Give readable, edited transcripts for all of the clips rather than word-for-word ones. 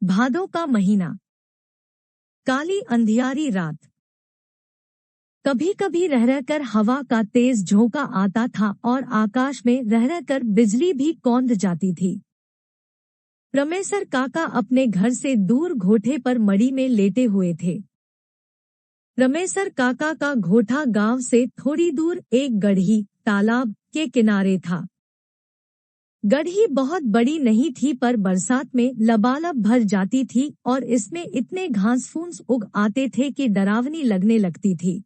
भादों का महीना, काली अंधियारी रात। कभी कभी रह रहकर हवा का तेज झोंका आता था और आकाश में रह रहकर बिजली भी कौंध जाती थी। रमेसर काका अपने घर से दूर घोठे पर मड़ी में लेटे हुए थे। रमेसर काका का घोठा गांव से थोड़ी दूर एक गढ़ी तालाब के किनारे था। गढ़ी बहुत बड़ी नहीं थी, पर बरसात में लबालब भर जाती थी और इसमें इतने घास फूस उग आते थे कि डरावनी लगने लगती थी।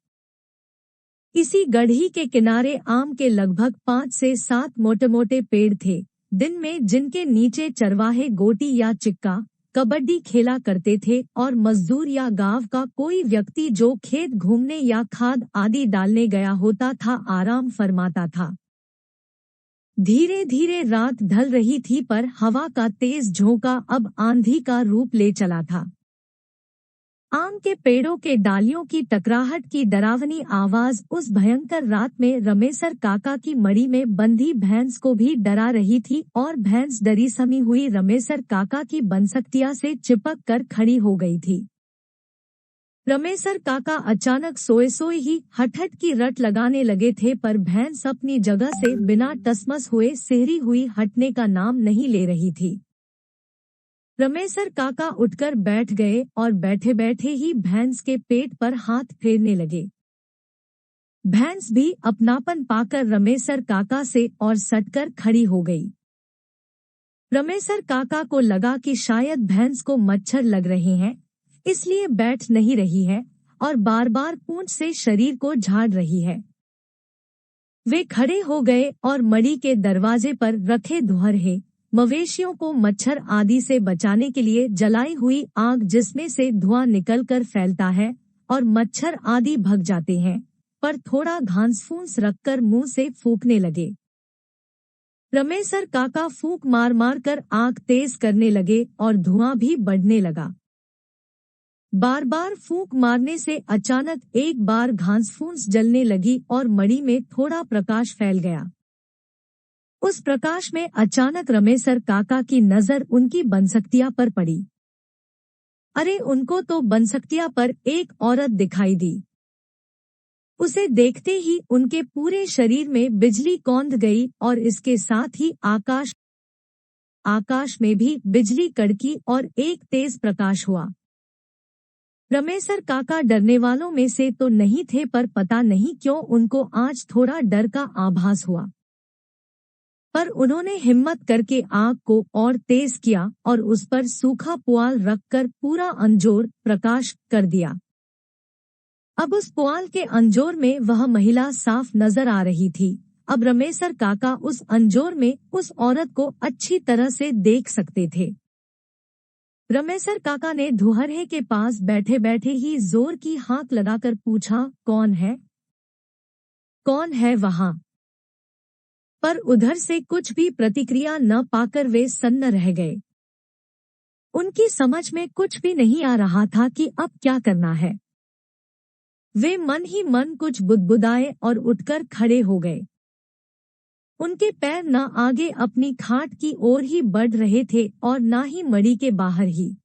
इसी गढ़ी के किनारे आम के लगभग 5 से 7 मोटे मोटे पेड़ थे, दिन में जिनके नीचे चरवाहे गोटी या चिक्का कबड्डी खेला करते थे और मजदूर या गांव का कोई व्यक्ति जो खेत घूमने या खाद आदि डालने गया होता था आराम फरमाता था। धीरे धीरे रात ढल रही थी, पर हवा का तेज झोंका अब आंधी का रूप ले चला था। आम के पेड़ों के डालियों की टकराहट की डरावनी आवाज उस भयंकर रात में रमेसर काका की मड़ी में बंधी भैंस को भी डरा रही थी और भैंस डरी समी हुई रमेसर काका की बंसकटिया से चिपक कर खड़ी हो गई थी। रमेसर काका अचानक सोए सोए ही हट की रट लगाने लगे थे, पर भैंस अपनी जगह से बिना टसमस हुए सिहरी हुई हटने का नाम नहीं ले रही थी। रमेसर काका उठकर बैठ गए और बैठे बैठे ही भैंस के पेट पर हाथ फेरने लगे। भैंस भी अपनापन पाकर रमेसर काका से और सटकर खड़ी हो गई। रमेसर काका को लगा कि शायद भैंस को मच्छर लग रहे हैं, इसलिए बैठ नहीं रही है और बार बार पूंछ से शरीर को झाड़ रही है। वे खड़े हो गए और मड़ी के दरवाजे पर रखे धुहरे मवेशियों को मच्छर आदि से बचाने के लिए जलाई हुई आग जिसमें से धुआं निकलकर फैलता है और मच्छर आदि भग जाते हैं, पर थोड़ा घास फूस रखकर मुंह से फूंकने लगे। रमेसर काका फूंक मार मार कर आग तेज करने लगे और धुआं भी बढ़ने लगा। बार बार फूंक मारने से अचानक एक बार घास फूस जलने लगी और मड़ी में थोड़ा प्रकाश फैल गया। उस प्रकाश में अचानक रमेसर काका की नजर उनकी बंसकटिया पर पड़ी। अरे, उनको तो बंसकटिया पर एक औरत दिखाई दी। उसे देखते ही उनके पूरे शरीर में बिजली कौंध गई और इसके साथ ही आकाश में भी बिजली कड़की और एक तेज प्रकाश हुआ। रमेसर काका डरने वालों में से तो नहीं थे, पर पता नहीं क्यों उनको आज थोड़ा डर का आभास हुआ। पर उन्होंने हिम्मत करके आग को और तेज किया और उस पर सूखा पुआल रखकर पूरा अंजोर प्रकाश कर दिया। अब उस पुआल के अंजोर में वह महिला साफ नजर आ रही थी। अब रमेसर काका उस अंजोर में उस औरत को अच्छी तरह से देख सकते थे। रमेसर काका ने धुहरे के पास बैठे बैठे ही जोर की हाँक लगाकर पूछा, कौन है? कौन है वहां? पर उधर से कुछ भी प्रतिक्रिया न पाकर वे सन्न रह गए। उनकी समझ में कुछ भी नहीं आ रहा था कि अब क्या करना है। वे मन ही मन कुछ बुदबुदाए और उठकर खड़े हो गए। उनके पैर न आगे अपनी खाट की ओर ही बढ़ रहे थे और न ही मड़ी के बाहर ही।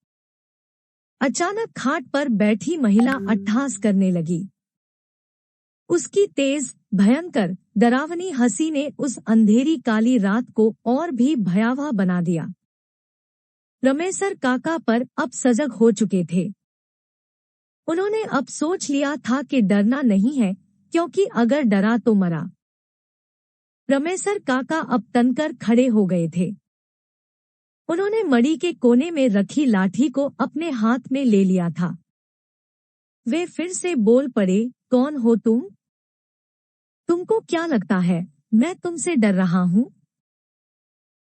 अचानक खाट पर बैठी महिला अट्टहास करने लगी। उसकी तेज, भयंकर, डरावनी हंसी ने उस अंधेरी काली रात को और भी भयावह बना दिया। रमेसर काका पर अब सजग हो चुके थे। उन्होंने अब सोच लिया था कि डरना नहीं है, क्योंकि अगर डरा तो मरा। रमेसर काका अब तनकर खड़े हो गए थे। उन्होंने मड़ी के कोने में रखी लाठी को अपने हाथ में ले लिया था। वे फिर से बोल पड़े, कौन हो तुम? तुमको क्या लगता है मैं तुमसे डर रहा हूं?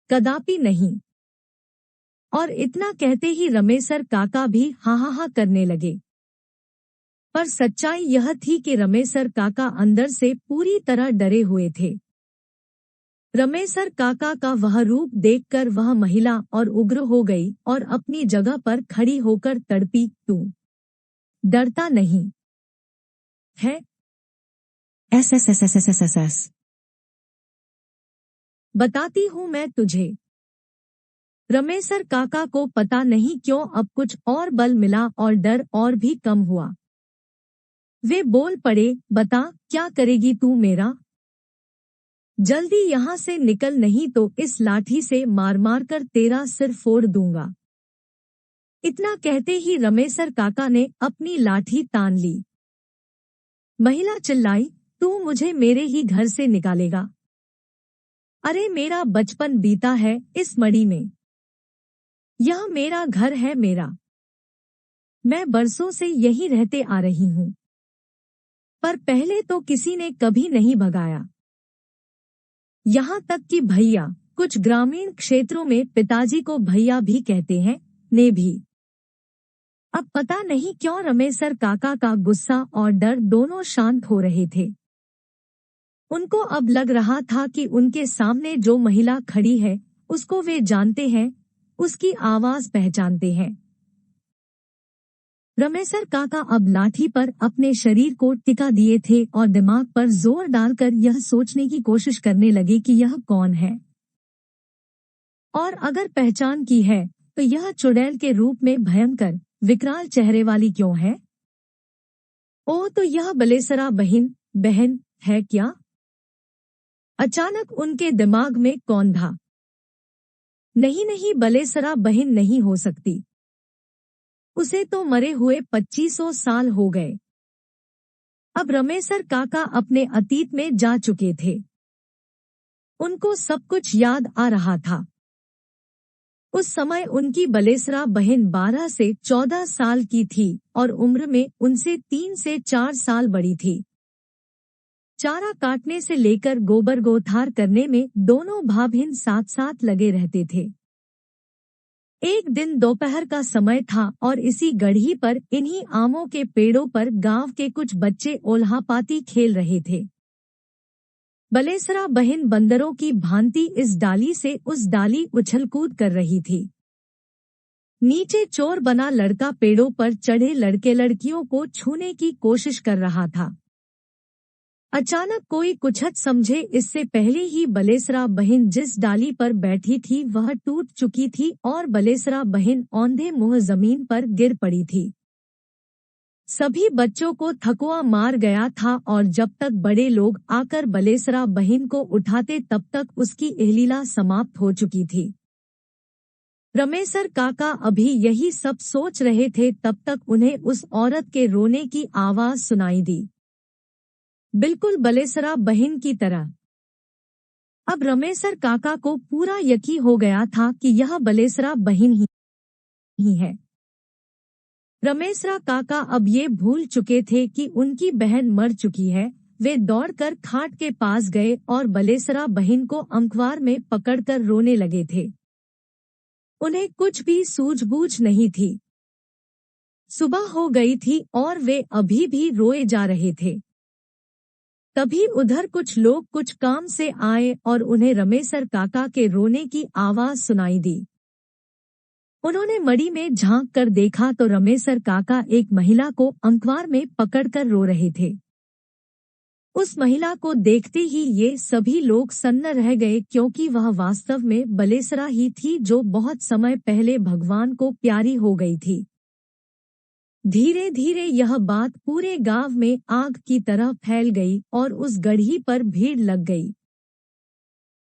कदापि नहीं। और इतना कहते ही रमेसर काका भी हा करने लगे। पर सच्चाई यह थी कि रमेसर काका अंदर से पूरी तरह डरे हुए थे। रमेसर काका का वह रूप देखकर वह महिला और उग्र हो गई और अपनी जगह पर खड़ी होकर तड़पी, तू डरता नहीं है? एस बताती हूँ मैं तुझे। रमेसर काका को पता नहीं क्यों अब कुछ और बल मिला और डर और भी कम हुआ। वे बोल पड़े, बता क्या करेगी तू मेरा? जल्दी यहाँ से निकल, नहीं तो इस लाठी से मार मार कर तेरा सिर फोड़ दूंगा। इतना कहते ही रमेसर काका ने अपनी लाठी तान ली। महिला चिल्लाई, तू मुझे मेरे ही घर से निकालेगा? अरे मेरा बचपन बीता है इस मड़ी में। यह मेरा घर है, मेरा। मैं बरसों से यहीं रहते आ रही हूँ, पर पहले तो किसी ने कभी नहीं भगाया। यहाँ तक कि भैया, कुछ ग्रामीण क्षेत्रों में पिताजी को भैया भी कहते हैं, ने भी। अब पता नहीं क्यों रमेसर काका का गुस्सा और डर दोनों शांत हो रहे थे। उनको अब लग रहा था कि उनके सामने जो महिला खड़ी है उसको वे जानते हैं, उसकी आवाज पहचानते हैं। रमेसर काका अब लाठी पर अपने शरीर को टिका दिए थे और दिमाग पर जोर डालकर यह सोचने की कोशिश करने लगे कि यह कौन है, और अगर पहचान की है तो यह चुड़ैल के रूप में भयंकर विकराल चेहरे वाली क्यों है? ओ, तो यह बलेसरा बहन है क्या? अचानक उनके दिमाग में कौन था। नहीं, बलेसरा बहन नहीं हो सकती। उसे तो मरे हुए 2500 साल हो गए। अब रमेसर काका अपने अतीत में जा चुके थे। उनको सब कुछ याद आ रहा था। उस समय उनकी बलेसरा बहन 12 से 14 साल की थी और उम्र में उनसे 3 से 4 साल बड़ी थी। चारा काटने से लेकर गोबर गोथार करने में दोनों भाई बहन साथ साथ लगे रहते थे। एक दिन दोपहर का समय था और इसी गढ़ी पर इन्हीं आमों के पेड़ों पर गांव के कुछ बच्चे ओल्हापाती खेल रहे थे। बलेसरा बहन बंदरों की भांति इस डाली से उस डाली उछल कूद कर रही थी। नीचे चोर बना लड़का पेड़ों पर चढ़े लड़के लड़कियों को छूने की कोशिश कर रहा था। अचानक कोई कुछत समझे इससे पहले ही बलेसरा बहन जिस डाली पर बैठी थी वह टूट चुकी थी और बलेसरा बहन औंधे मुंह जमीन पर गिर पड़ी थी। सभी बच्चों को थकुआ मार गया था और जब तक बड़े लोग आकर बलेसरा बहन को उठाते तब तक उसकी एहलीला समाप्त हो चुकी थी। रमेसर काका अभी यही सब सोच रहे थे तब तक उन्हें उस औरत के रोने की आवाज सुनाई दी, बिल्कुल बलेसरा बहन की तरह। अब रमेसर काका को पूरा यकीन हो गया था कि यह बलेसरा बहन ही है। रमेसरा काका अब ये भूल चुके थे कि उनकी बहन मर चुकी है। वे दौड़कर खाट के पास गए और बलेसरा बहन को अंकवार में पकड़कर रोने लगे थे। उन्हें कुछ भी सूझबूझ नहीं थी। सुबह हो गई थी और वे अभी भी रोए जा रहे थे। तभी उधर कुछ लोग कुछ काम से आए और उन्हें रमेसर काका के रोने की आवाज सुनाई दी। उन्होंने मड़ी में झांक कर देखा तो रमेसर काका एक महिला को अंकवार में पकड़कर रो रहे थे। उस महिला को देखते ही ये सभी लोग सन्न रह गए क्योंकि वह वास्तव में बलेसरा ही थी जो बहुत समय पहले भगवान को प्यारी हो गई थी। धीरे धीरे यह बात पूरे गांव में आग की तरह फैल गई और उस गढ़ी पर भीड़ लग गई।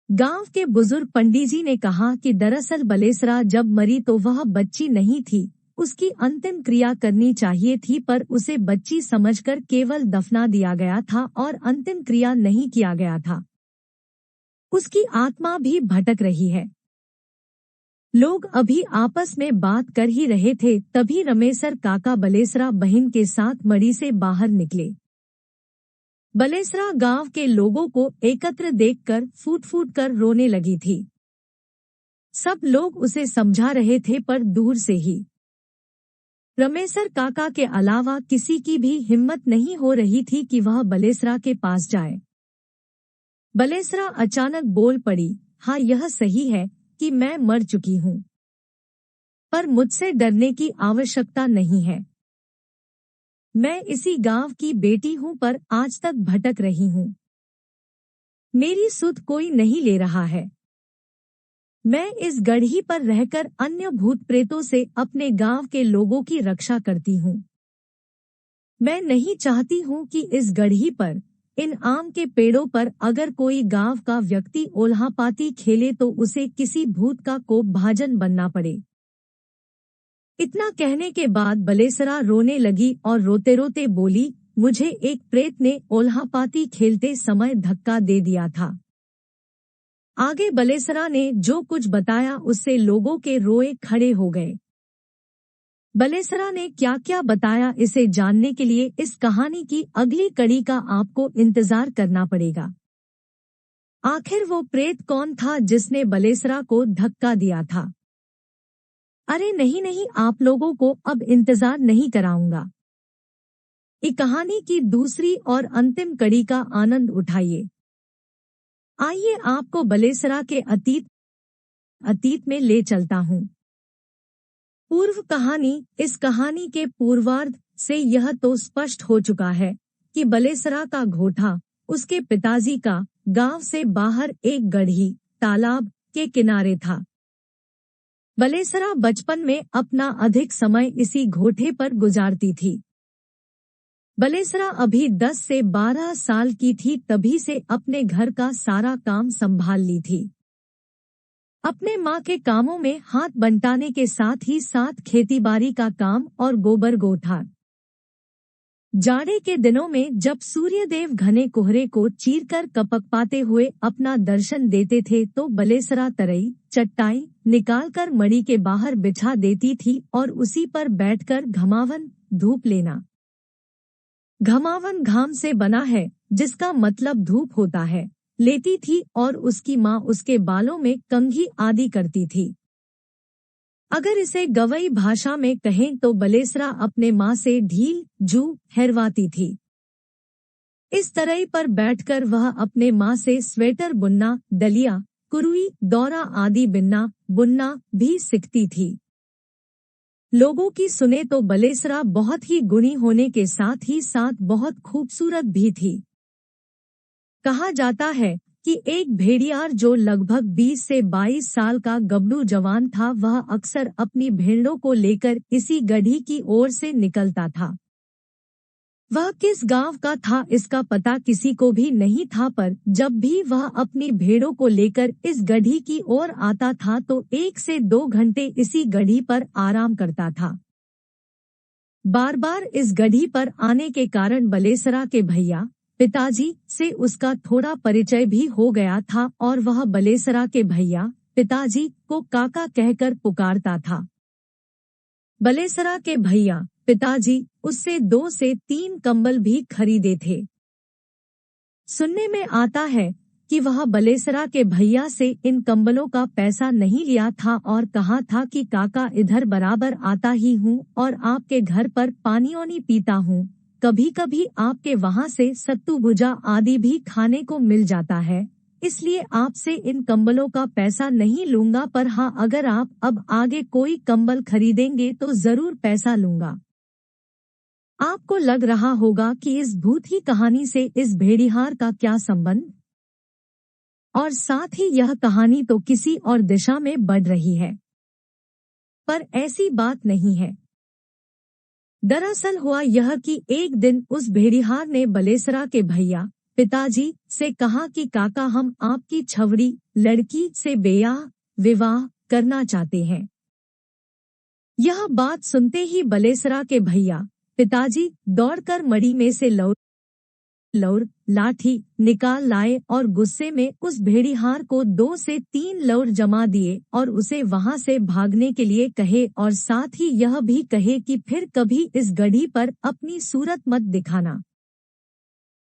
गांव के बुजुर्ग पंडित जी ने कहा कि दरअसल बलेसरा जब मरी तो वह बच्ची नहीं थी, उसकी अंतिम क्रिया करनी चाहिए थी पर उसे बच्ची समझकर केवल दफना दिया गया था और अंतिम क्रिया नहीं किया गया था। उसकी आत्मा भी भटक रही है। लोग अभी आपस में बात कर ही रहे थे तभी रमेसर काका बलेसरा बहन के साथ मड़ी से बाहर निकले। बलेसरा गांव के लोगों को एकत्र देखकर फूट फूट कर रोने लगी थी। सब लोग उसे समझा रहे थे पर दूर से ही। रमेसर काका के अलावा किसी की भी हिम्मत नहीं हो रही थी कि वह बलेसरा के पास जाए। बलेसरा अचानक बोल पड़ी, हाँ यह सही है कि मैं मर चुकी हूँ, पर मुझसे डरने की आवश्यकता नहीं है। मैं इसी गांव की बेटी हूँ पर आज तक भटक रही हूँ। मेरी सुध कोई नहीं ले रहा है। मैं इस गढ़ी पर रहकर अन्य भूत प्रेतों से अपने गांव के लोगों की रक्षा करती हूँ। मैं नहीं चाहती हूँ कि इस गढ़ी पर, इन आम के पेड़ों पर अगर कोई गांव का व्यक्ति ओल्हापाती खेले तो उसे किसी भूत का कोप भाजन बनना पड़े। इतना कहने के बाद बलेसरा रोने लगी और रोते रोते बोली, मुझे एक प्रेत ने ओल्हापाती खेलते समय धक्का दे दिया था। आगे बलेसरा ने जो कुछ बताया उससे लोगों के रोए खड़े हो गए। बलेसरा ने क्या क्या बताया इसे जानने के लिए इस कहानी की अगली कड़ी का आपको इंतजार करना पड़ेगा। आखिर वो प्रेत कौन था जिसने बलेसरा को धक्का दिया था? अरे नहीं नहीं, आप लोगों को अब इंतजार नहीं कराऊंगा। इस कहानी की दूसरी और अंतिम कड़ी का आनंद उठाइए। आइए आपको बलेसरा के अतीत में ले चलता हूँ। पूर्व कहानी। इस कहानी के पूर्वार्ध से यह तो स्पष्ट हो चुका है कि बलेसरा का घोटा उसके पिताजी का गांव से बाहर एक गढ़ी तालाब के किनारे था। बलेसरा बचपन में अपना अधिक समय इसी घोटे पर गुजारती थी। बलेसरा अभी 10 से 12 साल की थी तभी से अपने घर का सारा काम संभाल ली थी। अपने माँ के कामों में हाथ बंटाने के साथ ही साथ खेतीबाड़ी का काम और गोबर गोथा। जाड़े के दिनों में जब सूर्यदेव घने कोहरे को चीरकर कपकपाते हुए अपना दर्शन देते थे तो बलेसरा तरई चट्टाई निकालकर मड़ी के बाहर बिछा देती थी और उसी पर बैठकर घमावन धूप लेना। घमावन घाम से बना है जिसका मतलब धूप होता है, लेती थी और उसकी माँ उसके बालों में कंघी आदि करती थी। अगर इसे गवई भाषा में कहें तो बलेसरा अपने माँ से ढील जू हेरवाती थी। इस तरह पर बैठकर वह अपने माँ से स्वेटर बुनना, डलिया, कुरुई, दौरा आदि बुनना भी सीखती थी। लोगों की सुने तो बलेसरा बहुत ही गुणी होने के साथ ही साथ बहुत खूबसूरत भी थी। कहा जाता है कि एक भेड़ियार जो लगभग 20 से 22 साल का गबड़ू जवान था वह अक्सर अपनी भेड़ों को लेकर इसी गढ़ी की ओर से निकलता था। वह किस गांव का था इसका पता किसी को भी नहीं था, पर जब भी वह अपनी भेड़ों को लेकर इस गढ़ी की ओर आता था तो 1 से 2 घंटे इसी गढ़ी पर आराम करता था। बार बार इस गढ़ी पर आने के कारण बलेसरा के भैया पिताजी से उसका थोड़ा परिचय भी हो गया था और वह बलेसरा के भैया पिताजी को काका कहकर पुकारता था। बलेसरा के भैया पिताजी उससे 2 से 3 कंबल भी खरीदे थे। सुनने में आता है कि वह बलेसरा के भैया से इन कंबलों का पैसा नहीं लिया था और कहा था कि काका इधर बराबर आता ही हूँ और आपके घर पर पानी पीता हूँ, कभी कभी आपके वहाँ से सत्तू भुजा आदि भी खाने को मिल जाता है, इसलिए आपसे इन कंबलों का पैसा नहीं लूंगा, पर हाँ अगर आप अब आगे कोई कंबल खरीदेंगे तो जरूर पैसा लूंगा। आपको लग रहा होगा कि इस भूत ही कहानी से इस भेड़िहार का क्या संबंध, और साथ ही यह कहानी तो किसी और दिशा में बढ़ रही है, पर ऐसी बात नहीं है। दरअसल हुआ यह कि एक दिन उस भेड़िहार ने बलेसरा के भैया पिताजी से कहा कि काका हम आपकी छवड़ी लड़की से विवाह करना चाहते हैं। यह बात सुनते ही बलेसरा के भैया पिताजी दौड़कर मड़ी में से लौर लाठी निकाल लाए और गुस्से में उस भेड़िहार को 2 से 3 लौर जमा दिए और उसे वहां से भागने के लिए कहे और साथ ही यह भी कहे कि फिर कभी इस गढ़ी पर अपनी सूरत मत दिखाना।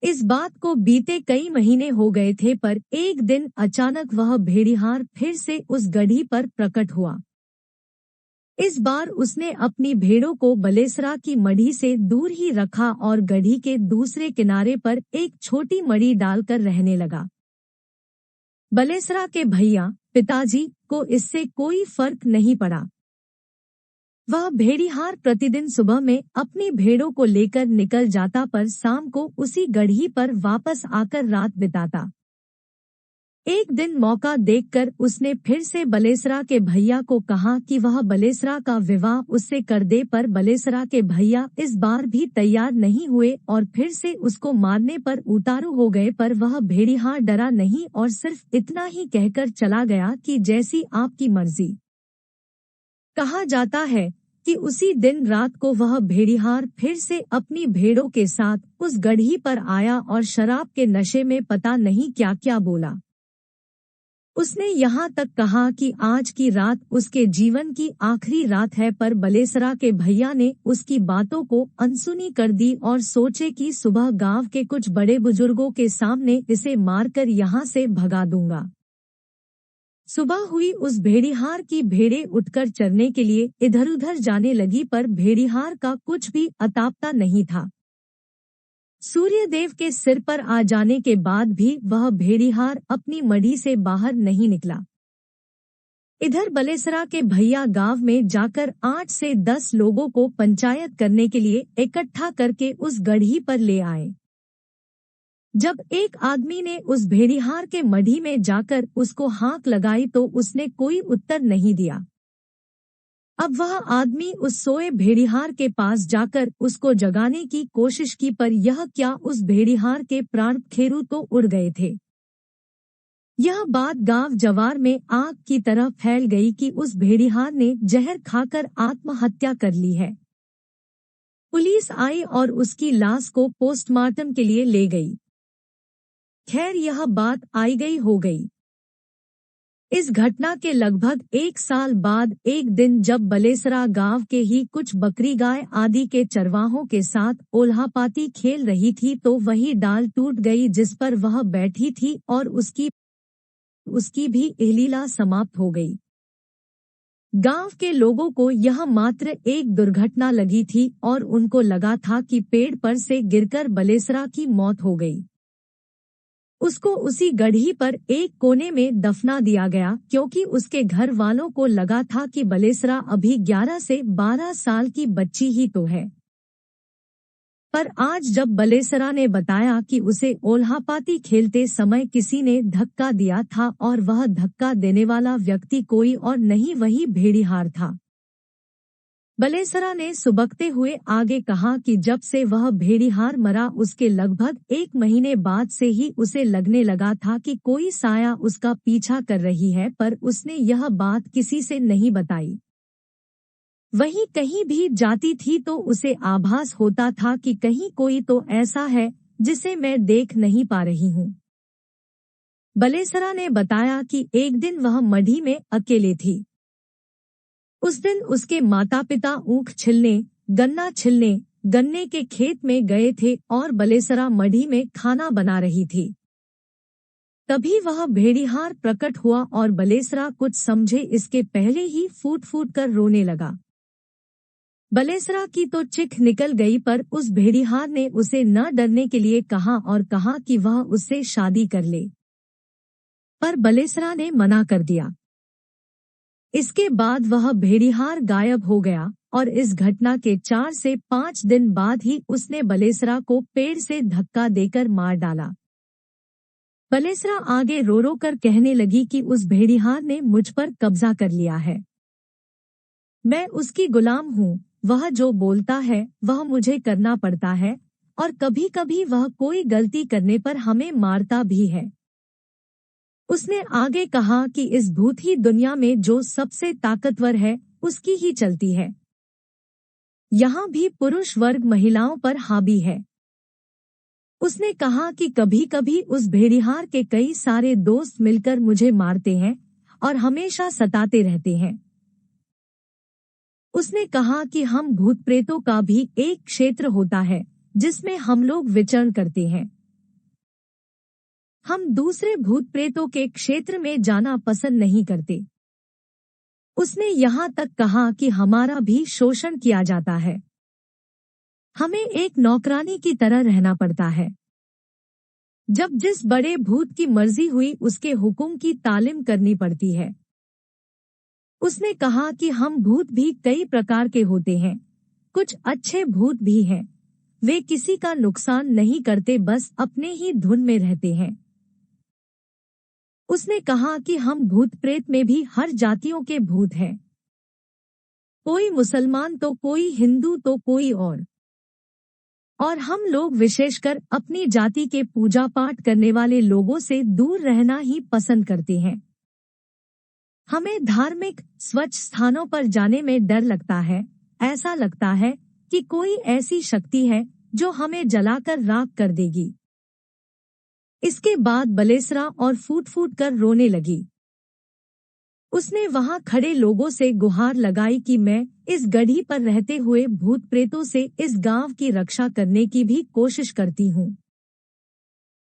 इस बात को बीते कई महीने हो गए थे, पर एक दिन अचानक वह भेड़िहार फिर से उस गढ़ी पर प्रकट हुआ। इस बार उसने अपनी भेड़ों को बलेसरा की मढ़ी से दूर ही रखा और गढ़ी के दूसरे किनारे पर एक छोटी मढ़ी डालकर रहने लगा। बलेसरा के भैया पिताजी को इससे कोई फर्क नहीं पड़ा। वह भेड़िहार प्रतिदिन सुबह में अपनी भेड़ों को लेकर निकल जाता, पर शाम को उसी गढ़ी पर वापस आकर रात बिताता। एक दिन मौका देखकर उसने फिर से बलेसरा के भैया को कहा कि वह बलेसरा का विवाह उससे कर दे, पर बलेसरा के भैया इस बार भी तैयार नहीं हुए और फिर से उसको मारने पर उतारू हो गए। पर वह भेड़िहार डरा नहीं और सिर्फ इतना ही कहकर चला गया कि जैसी आपकी मर्जी। कहा जाता है कि उसी दिन रात को वह भेड़िहार फिर से अपनी भेड़ों के साथ उस गढ़ी पर आया और शराब के नशे में पता नहीं क्या क्या बोला। उसने यहाँ तक कहा कि आज की रात उसके जीवन की आखिरी रात है, पर बलेसरा के भैया ने उसकी बातों को अनसुनी कर दी और सोचे कि सुबह गांव के कुछ बड़े बुजुर्गों के सामने इसे मारकर यहाँ से भगा दूंगा। सुबह हुई, उस भेड़िहार की भेड़ें उठकर चरने के लिए इधर उधर जाने लगी, पर भेड़िहार का कुछ भी अतापता नहीं था। सूर्यदेव के सिर पर आ जाने के बाद भी वह भेड़िहार अपनी मढ़ी से बाहर नहीं निकला। इधर बलेसरा के भैया गांव में जाकर 8 से 10 लोगों को पंचायत करने के लिए इकट्ठा करके उस गढ़ी पर ले आए। जब एक आदमी ने उस भेड़िहार के मढ़ी में जाकर उसको हाँक लगाई तो उसने कोई उत्तर नहीं दिया। अब वह आदमी उस सोए भेड़िहार के पास जाकर उसको जगाने की कोशिश की, पर यह क्या, उस भेड़िहार के प्राण खेरू तो उड़ गए थे। यह बात गांव जवार में आग की तरह फैल गई कि उस भेड़िहार ने जहर खाकर आत्महत्या कर ली है। पुलिस आई और उसकी लाश को पोस्टमार्टम के लिए ले गई। खैर, यह बात आई गई हो गई। इस घटना के लगभग 1 साल बाद एक दिन जब बलेसरा गांव के ही कुछ बकरी गाय आदि के चरवाहों के साथ ओल्हापाती खेल रही थी तो वही डाल टूट गई जिस पर वह बैठी थी और उसकी भी लीला समाप्त हो गई। गांव के लोगों को यह मात्र एक दुर्घटना लगी थी और उनको लगा था कि पेड़ पर से गिरकर बलेसरा की मौत हो गई। उसको उसी गढ़ी पर एक कोने में दफना दिया गया, क्योंकि उसके घर वालों को लगा था कि बलेसरा अभी 11 से 12 साल की बच्ची ही तो है। पर आज जब बलेसरा ने बताया कि उसे ओल्हापाती खेलते समय किसी ने धक्का दिया था और वह धक्का देने वाला व्यक्ति कोई और नहीं, वही भेड़िहार था। बलेसरा ने सुबकते हुए आगे कहा कि जब से वह भेड़िहार मरा उसके लगभग 1 महीने बाद से ही उसे लगने लगा था कि कोई साया उसका पीछा कर रही है, पर उसने यह बात किसी से नहीं बताई। वहीं कहीं भी जाती थी तो उसे आभास होता था कि कहीं कोई तो ऐसा है जिसे मैं देख नहीं पा रही हूँ। बलेसरा ने बताया कि एक दिन वह मढ़ी में अकेले थी। उस दिन उसके माता पिता ऊख छिलने, गन्ना छिलने गन्ने के खेत में गए थे और बलेसरा मढ़ी में खाना बना रही थी। तभी वह भेड़िहार प्रकट हुआ और बलेसरा कुछ समझे इसके पहले ही फूट फूट कर रोने लगा। बलेसरा की तो चिख निकल गई, पर उस भेड़िहार ने उसे न डरने के लिए कहा और कहा कि वह उससे शादी कर ले, पर बलेसरा ने मना कर दिया। इसके बाद वह भेड़िहार गायब हो गया और इस घटना के 4 से 5 दिन बाद ही उसने बलेसरा को पेड़ से धक्का देकर मार डाला। बलेसरा आगे रो रो कर कहने लगी कि उस भेड़िहार ने मुझ पर कब्जा कर लिया है। मैं उसकी गुलाम हूँ, वह जो बोलता है वह मुझे करना पड़ता है और कभी कभी वह कोई गलती करने पर हमें मारता भी है। उसने आगे कहा कि इस भूतही दुनिया में जो सबसे ताकतवर है उसकी ही चलती है। यहाँ भी पुरुष वर्ग महिलाओं पर हावी है। उसने कहा कि कभी कभी उस भेड़िहार के कई सारे दोस्त मिलकर मुझे मारते हैं और हमेशा सताते रहते हैं। उसने कहा कि हम भूत प्रेतों का भी एक क्षेत्र होता है जिसमें हम लोग विचरण करते हैं। हम दूसरे भूत प्रेतों के क्षेत्र में जाना पसंद नहीं करते। उसने यहाँ तक कहा कि हमारा भी शोषण किया जाता है। हमें एक नौकरानी की तरह रहना पड़ता है। जब जिस बड़े भूत की मर्जी हुई उसके हुक्म की तालीम करनी पड़ती है। उसने कहा कि हम भूत भी कई प्रकार के होते हैं। कुछ अच्छे भूत भी हैं। वे किसी का नुकसान नहीं करते, बस अपने ही धुन में रहते हैं। उसने कहा कि हम भूत प्रेत में भी हर जातियों के भूत हैं। कोई मुसलमान तो कोई हिंदू तो कोई और हम लोग विशेषकर अपनी जाति के पूजा पाठ करने वाले लोगों से दूर रहना ही पसंद करते हैं। हमें धार्मिक स्वच्छ स्थानों पर जाने में डर लगता है। ऐसा लगता है कि कोई ऐसी शक्ति है जो हमें जलाकर राख कर देगी। इसके बाद बलेसरा और फूट फूट कर रोने लगी। उसने वहां खड़े लोगों से गुहार लगाई कि मैं इस गढ़ी पर रहते हुए भूत प्रेतों से इस गांव की रक्षा करने की भी कोशिश करती हूँ।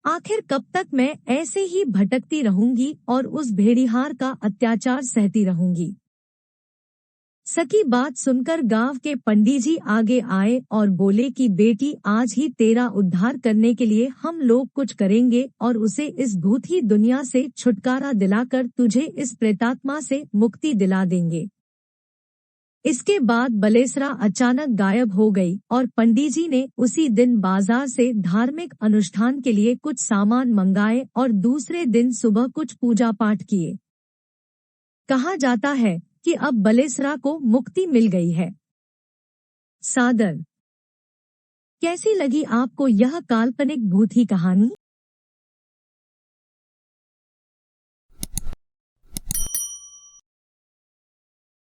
आखिर कब तक मैं ऐसे ही भटकती रहूंगी और उस भेड़िहार का अत्याचार सहती रहूंगी। सकी बात सुनकर गांव के पंडित जी आगे आए और बोले कि बेटी, आज ही तेरा उद्धार करने के लिए हम लोग कुछ करेंगे और उसे इस भूत ही दुनिया से छुटकारा दिलाकर तुझे इस प्रेतात्मा से मुक्ति दिला देंगे। इसके बाद बलेसरा अचानक गायब हो गई और पंडित जी ने उसी दिन बाजार से धार्मिक अनुष्ठान के लिए कुछ सामान मंगाए और दूसरे दिन सुबह कुछ पूजा पाठ किए। कहा जाता है कि अब बलेसरा को मुक्ति मिल गई है। सादर। कैसी लगी आपको यह काल्पनिक भूत ही कहानी?